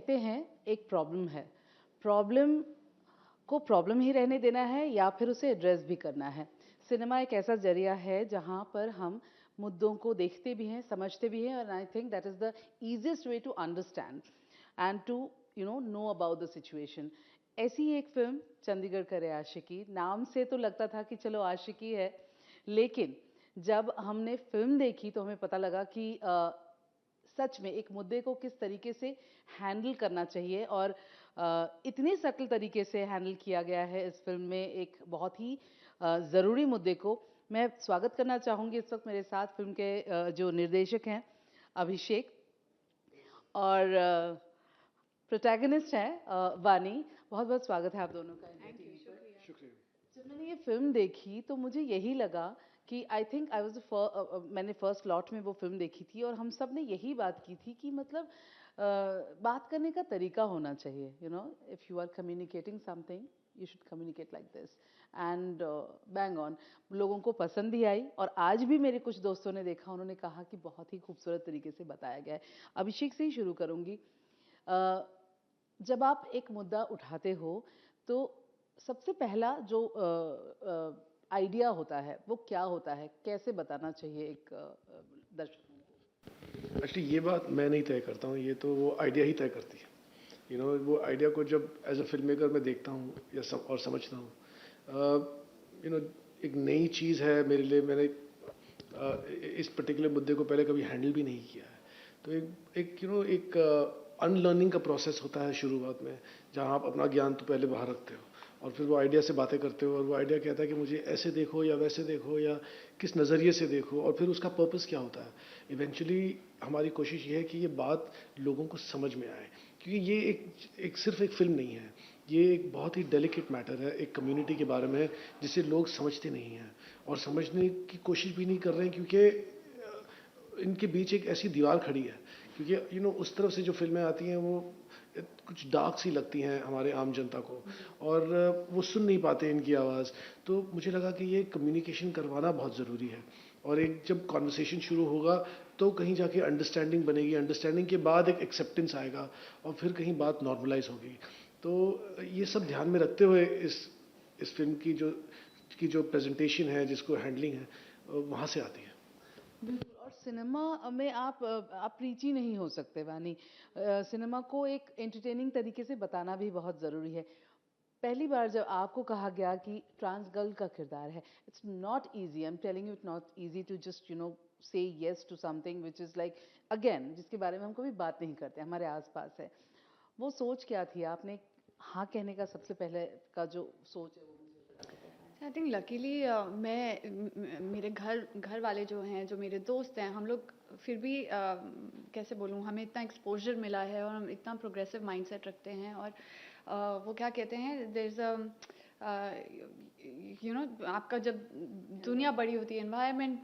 कहते हैं एक प्रॉब्लम है, प्रॉब्लम को प्रॉब्लम ही रहने देना है या फिर उसे एड्रेस भी करना है। सिनेमा एक ऐसा जरिया है जहाँ पर हम मुद्दों को देखते भी हैं, समझते भी हैं, और I think that is the easiest way to understand and to know about the situation. ऐसी ही एक फिल्म चंडीगढ़ करे आशिकी, नाम से तो लगता था कि चलो आशिकी है, लेकिन जब हमने फिल्म देखी तो हमें पता लगा कि सच में एक मुद्दे को किस तरीके से हैंडल करना चाहिए, और इतने सटल तरीके से हैंडल किया गया है इस फिल्म में एक बहुत ही ज़रूरी मुद्दे को। मैं स्वागत करना चाहूँगी इस वक्त मेरे साथ फिल्म के जो निर्देशक हैं अभिषेक, और प्रोटैगनिस्ट हैं वानी। बहुत बहुत स्वागत है आप दोनों का इंडिया टीवी पर। शुक्रिया। जब मैंने ये फिल्म देखी तो मुझे यही लगा कि आई थिंक आई वाज मैंने फर्स्ट लॉट में वो फिल्म देखी थी, और हम सब ने यही बात की थी कि मतलब बात करने का तरीका होना चाहिए, if you are communicating something you should communicate like this, and bang on. लोगों को पसंद भी आई, और आज भी मेरे कुछ दोस्तों ने देखा, उन्होंने कहा कि बहुत ही खूबसूरत तरीके से बताया गया है। अभिषेक से ही शुरू करूँगी। जब आप एक मुद्दा उठाते हो तो सबसे पहला जो आइडिया होता है वो क्या होता है, कैसे बताना चाहिए एक दर्शकों को? एक्चुअली ये बात मैं नहीं तय करता हूँ, ये तो वो आइडिया ही तय करती है। वो आइडिया को जब एज अ फिल्म मेकर मैं देखता हूँ या और समझता हूँ, एक नई चीज़ है मेरे लिए। मैंने इस पर्टिकुलर मुद्दे को पहले कभी हैंडल भी नहीं किया है, तो एक अनलर्निंग का प्रोसेस होता है शुरुआत में, जहाँ आप अपना ज्ञान तो पहले बाहर रखते हो और फिर वो आइडिया से बातें करते हो, और वो आइडिया कहता है कि मुझे ऐसे देखो या वैसे देखो या किस नज़रिए से देखो, और फिर उसका पर्पस क्या होता है। इवेंचुअली हमारी कोशिश ये है कि ये बात लोगों को समझ में आए, क्योंकि ये एक सिर्फ एक फिल्म नहीं है, ये एक बहुत ही डेलिकेट मैटर है, एक कम्युनिटी के बारे में है जिसे लोग समझते नहीं हैं और समझने की कोशिश भी नहीं कर रहे हैं, क्योंकि इनके बीच एक ऐसी दीवार खड़ी है। क्योंकि उस तरफ से जो फिल्में आती हैं वो कुछ डार्क सी लगती हैं हमारे आम जनता को, और वो सुन नहीं पाते इनकी आवाज़। तो मुझे लगा कि ये कम्युनिकेशन करवाना बहुत ज़रूरी है, और एक जब कॉन्वर्सेशन शुरू होगा तो कहीं जाके अंडरस्टैंडिंग बनेगी, अंडरस्टैंडिंग के बाद एक एक्सेप्टेंस आएगा, और फिर कहीं बात नॉर्मलाइज होगी। तो ये सब ध्यान में रखते हुए इस फिल्म की जो प्रेजेंटेशन है, जिसको हैंडलिंग है, वहाँ से आती है। बिल्कुल, और सिनेमा में आप प्रीची नहीं हो सकते वानी। सिनेमा को एक एंटरटेनिंग तरीके से बताना भी बहुत ज़रूरी है। पहली बार जब आपको कहा गया कि ट्रांस गर्ल का किरदार है, it's not easy, I am telling you, it's not easy to just say yes to something which is like, again जिसके बारे में हम कभी बात नहीं करते, हमारे आसपास है। वो सोच क्या थी आपने हाँ कहने का, सबसे पहले का जो सोच है वो मुझे? आई थिंक लकीली मेरे घर वाले जो हैं, जो मेरे दोस्त हैं, हम लोग फिर भी कैसे बोलूँ, हमें इतना एक्सपोजर मिला है और हम इतना प्रोग्रेसिव माइंडसेट रखते हैं, और वो क्या कहते हैं, देयर इज़ आपका जब दुनिया बड़ी होती है, एनवायरनमेंट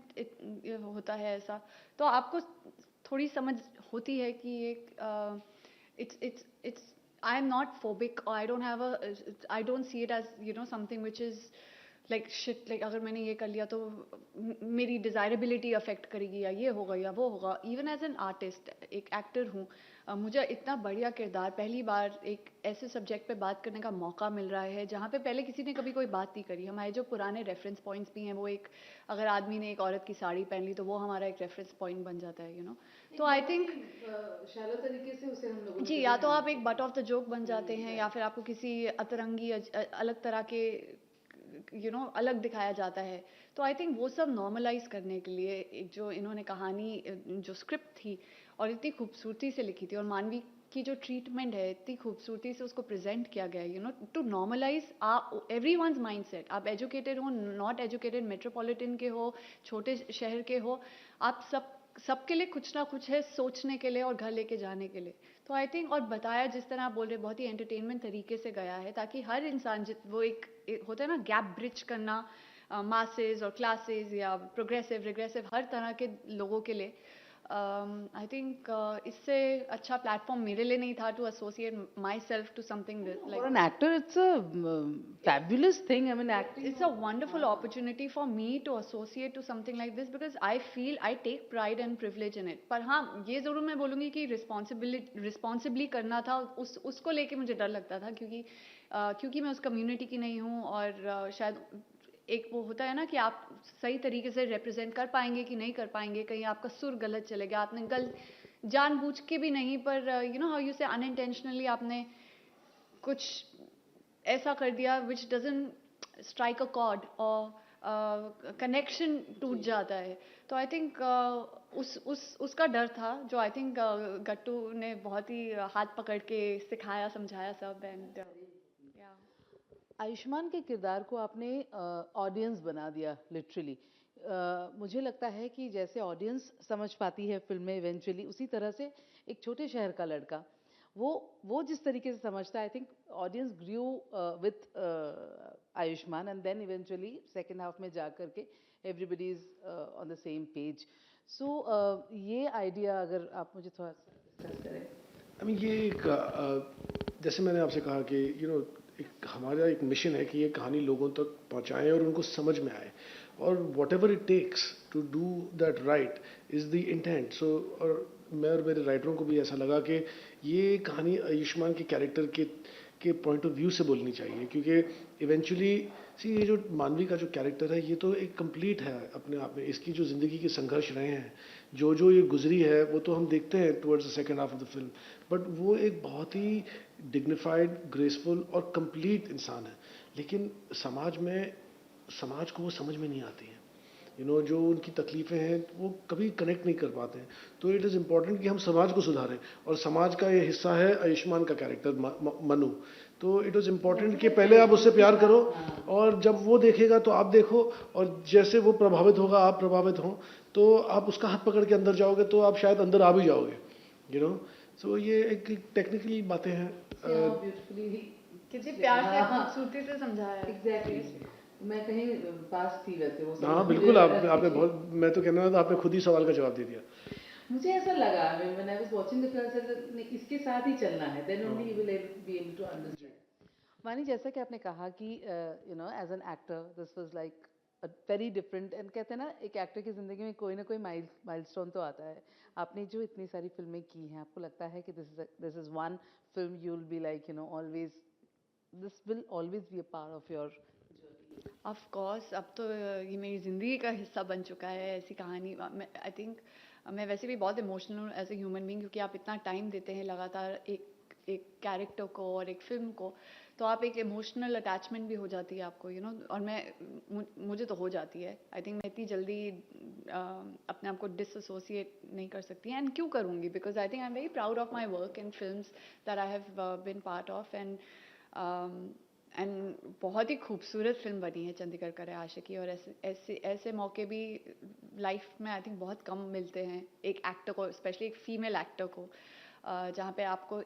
होता है ऐसा, तो आपको थोड़ी समझ होती है कि एक it's I am not phobic, or I don't see it as something which is like shit, like अगर मैंने ये कर लिया तो मेरी डिज़ायरेबिलिटी अफेक्ट करेगी, या ये होगा या वो होगा। इवन एज एन आर्टिस्ट, एक एक्टर हूँ, मुझे इतना बढ़िया किरदार, पहली बार एक ऐसे सब्जेक्ट पे बात करने का मौका मिल रहा है जहाँ पे पहले किसी ने कभी कोई बात नहीं करी। हमारे जो पुराने रेफरेंस पॉइंट्स भी हैं, वो एक, अगर आदमी ने एक औरत की साड़ी पहन ली तो वो हमारा एक रेफरेंस पॉइंट बन जाता है। तो आई थिंक शैलो तरीके से उसे हम लोग जी, या तो आप एक बट ऑफ द जोक बन जाते हैं, या फिर आपको किसी अतरंगी अलग तरह के अलग दिखाया जाता है। तो आई थिंक वो सब नॉर्मलाइज करने के लिए एक जो इन्होंने कहानी, जो स्क्रिप्ट थी और इतनी खूबसूरती से लिखी थी, और मानवी की जो ट्रीटमेंट है, इतनी खूबसूरती से उसको प्रेजेंट किया गया है, टू नॉर्मलाइज एवरीवन्स माइंडसेट। आप एजुकेटेड हो, नॉट एजुकेटेड, मेट्रोपॉलिटन के हो, छोटे शहर के हो, आप सबके लिए कुछ ना कुछ है सोचने के लिए और घर लेके जाने के लिए। तो आई थिंक, और बताया जिस तरह आप बोल रहे, बहुत ही एंटरटेनमेंट तरीके से गया है, ताकि हर इंसान वो एक होता है ना, गैप ब्रिज करना मासेस और क्लासेस या प्रोग्रेसिव रिग्रेसिव हर तरह के लोगों के लिए, आई थिंक इससे अच्छा प्लेटफॉर्म मेरे लिए नहीं था to associate myself to something For like an actor, it's a fabulous thing. I mean, acting. it's a wonderful opportunity for me to associate to something like this because I feel I take pride and privilege in it. पर हाँ ये ज़रूर मैं बोलूँगी कि responsibly करना था उसको लेके मुझे डर लगता था क्योंकि मैं उस कम्युनिटी की नहीं हूँ और शायद एक वो होता है ना कि आप सही तरीके से रिप्रेजेंट कर पाएंगे कि नहीं कर पाएंगे, कहीं आपका सुर गलत चलेगा, आपने जानबूझ के भी नहीं पर यू नो हाउ यू से अनइंटेंशनली आपने कुछ ऐसा कर दिया विच डजंट स्ट्राइक अ कॉर्ड और कनेक्शन टूट जाता है. तो आई थिंक उसका डर था जो आई थिंक गट्टू ने बहुत ही हाथ पकड़ के सिखाया समझाया सब. एंड या आयुष्मान के किरदार को आपने ऑडियंस बना दिया लिटरली. मुझे लगता है कि जैसे ऑडियंस समझ पाती है फिल्में इवेंचुअली, उसी तरह से एक छोटे शहर का लड़का वो जिस तरीके से समझता है, I think audience grew with Ayushmann and then eventually second half में जा करके everybody is on the same page. So ये आइडिया अगर आप मुझे थोड़ा सा डिस्कस करें. आई मीन ये एक जैसे मैंने आपसे कहा कि एक हमारा एक मिशन है कि ये कहानी लोगों तक पहुंचाएं और उनको समझ में आए, और whatever it takes to do that right is the intent. So और मैं और मेरे राइटरों को भी ऐसा लगा कि ये कहानी आयुष्मान के कैरेक्टर के पॉइंट ऑफ व्यू से बोलनी चाहिए, क्योंकि इवेंचुअली ये जो मानवी का जो कैरेक्टर है ये तो एक कंप्लीट है अपने आप में. इसकी जो ज़िंदगी के संघर्ष रहे हैं, जो ये गुजरी है, वो तो हम देखते हैं towards the second half of the film, but वो एक बहुत ही डिग्निफाइड, ग्रेसफुल और कंप्लीट इंसान है. लेकिन समाज को वो समझ में नहीं आती है. जो उनकी तकलीफ़ें हैं वो कभी कनेक्ट नहीं कर पाते हैं. तो इट इज़ इम्पॉर्टेंट कि हम समाज को सुधारें, और समाज का ये हिस्सा है आयुष्मान का कैरेक्टर मनु. तो इट वॉज इम्पॉर्टेंट कि पहले आप उससे प्यार करो, और जब वो देखेगा तो आप देखो, और जैसे वो प्रभावित होगा आप प्रभावित हों, तो आप उसका हाथ पकड़ के अंदर जाओगे तो आप शायद अंदर आ भी जाओगे. सो ये एक टेक्निकली बातें हैं. कितने प्यार से खूबसूरती से समझाया है. एग्जैक्टली. मैं कहीं पास थी वैसे वो. हाँ बिल्कुल, आपने बहुत, मैं तो कहना था आपने खुद ही सवाल का जवाब दे दिया. मुझे ऐसा लगा when I was watching the film, इसके साथ ही चलना है, then only you will be able to understand. Vaani, जैसा कि आपने कहा कि as an actor this was like a very different, and कहते हैं ना एक एक्टर की ज़िंदगी में कोई ना कोई माइलस्टोन तो आता है. आपने जो इतनी सारी फिल्में की हैं, आपको लगता है कि this is one film you will be like always, this will always be a part of your journey? Of course, अब तो ये मेरी ज़िंदगी का हिस्सा बन चुका है ऐसी कहानी. आई थिंक मैं वैसे भी बहुत इमोशनल हूँ एज ए ह्यूमन बीइंग, क्योंकि आप इतना टाइम देते हैं लगातार एक कैरेक्टर को और एक फिल्म को, तो आप एक इमोशनल अटैचमेंट भी हो जाती है आपको. और मुझे तो हो जाती है. आई थिंक मैं इतनी जल्दी अपने आप को डिसएसोसिएट नहीं कर सकती, एंड क्यों करूँगी, because I think I am very proud of my work and films that I have been part of. And बहुत ही खूबसूरत फिल्म बनी है चंडीगढ़ करे आशिकी, और ऐसे मौके भी लाइफ में आई थिंक बहुत कम मिलते हैं एक एक्टर को, स्पेशली एक फीमेल एक्टर को, जहाँ पे आपको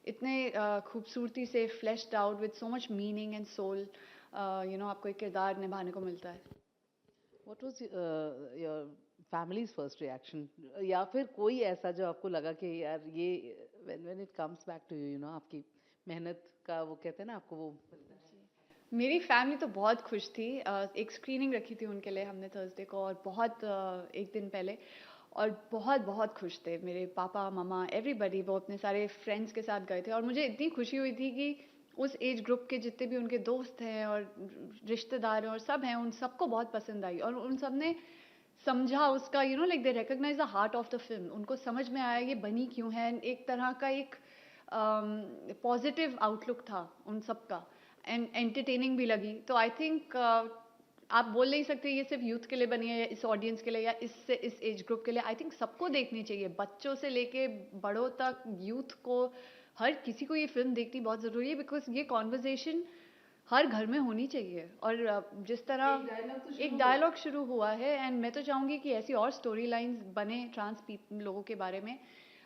इतने खूबसूरती से flashed out with so much meaning and soul आपको एक किरदार निभाने को मिलता है. What was your family's first reaction, या फिर कोई ऐसा जो आपको लगा कि यार ये when it comes back to you, आपकी मेहनत का वो कहते हैं ना आपको वो मिलता है? मेरी फैमिली तो बहुत खुश थी. एक स्क्रीनिंग रखी थी उनके लिए हमने थर्सडे को, और बहुत एक दिन पहले, और बहुत बहुत खुश थे मेरे पापा मम्मा एवरीबडी. वो अपने सारे फ्रेंड्स के साथ गए थे, और मुझे इतनी खुशी हुई थी कि उस एज ग्रुप के जितने भी उनके दोस्त हैं और रिश्तेदार हैं और सब हैं, उन सबको बहुत पसंद आई, और उन सब ने समझा उसका like they recognise the heart of the film. उनको समझ में आया ये बनी क्यों है, एक तरह का एक पॉजिटिव आउटलुक था उन सब का, एंड एंटरटेनिंग भी लगी. तो आई थिंक आप बोल नहीं सकते ये सिर्फ यूथ के लिए बनी है या इस ऑडियंस के लिए या इस एज ग्रुप के लिए. आई थिंक सबको देखनी चाहिए, बच्चों से लेके बड़ों तक, यूथ को, हर किसी को ये फिल्म देखनी बहुत ज़रूरी है, बिकॉज ये कॉन्वर्जेशन हर घर में होनी चाहिए. और जिस तरह एक डायलॉग शुरू हुआ है, एंड मैं तो चाहूँगी कि ऐसी और स्टोरी लाइन्स बने ट्रांस लोगों के बारे में,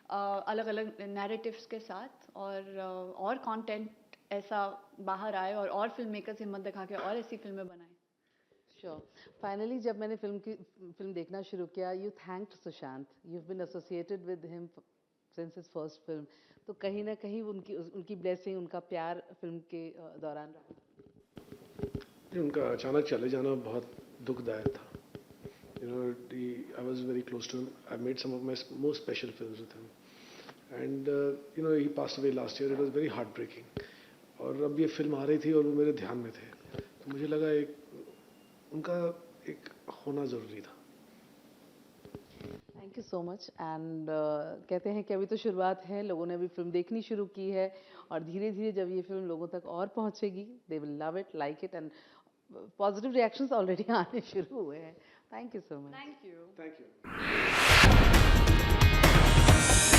अलग अलग नैरेटिव्स के साथ, और कंटेंट ऐसा बाहर आए, और फिल्म मेकर्स हिम्मत दिखा के और ऐसी फिल्में बनाएं. श्योर फाइनली जब मैंने फिल्म देखना शुरू किया you thanked Sushant you have been associated with him since his first film तो कहीं ना कहीं उनकी ब्लेसिंग उनका प्यार फिल्म के दौरान रहा उनका अचानक चले जाना बहुत दुखदायक था you know I was very close to him. I made some of my most special films with him and you know he passed away last year. It was very heartbreaking और अब ये फिल्म आ रही थी और वो मेरे ध्यान में थे तो मुझे लगा उनका एक होना ज़रूरी था. Thank you so much and कहते हैं कि अभी तो शुरुआत है लोगों ने अभी फिल्म देखनी शुरू की है और धीरे धीरे जब ये फिल्म लोगों तक और पहुंचेगी they will love it like it and positive reactions already आने शुरू हुए हैं thank you so much thank you Thank you.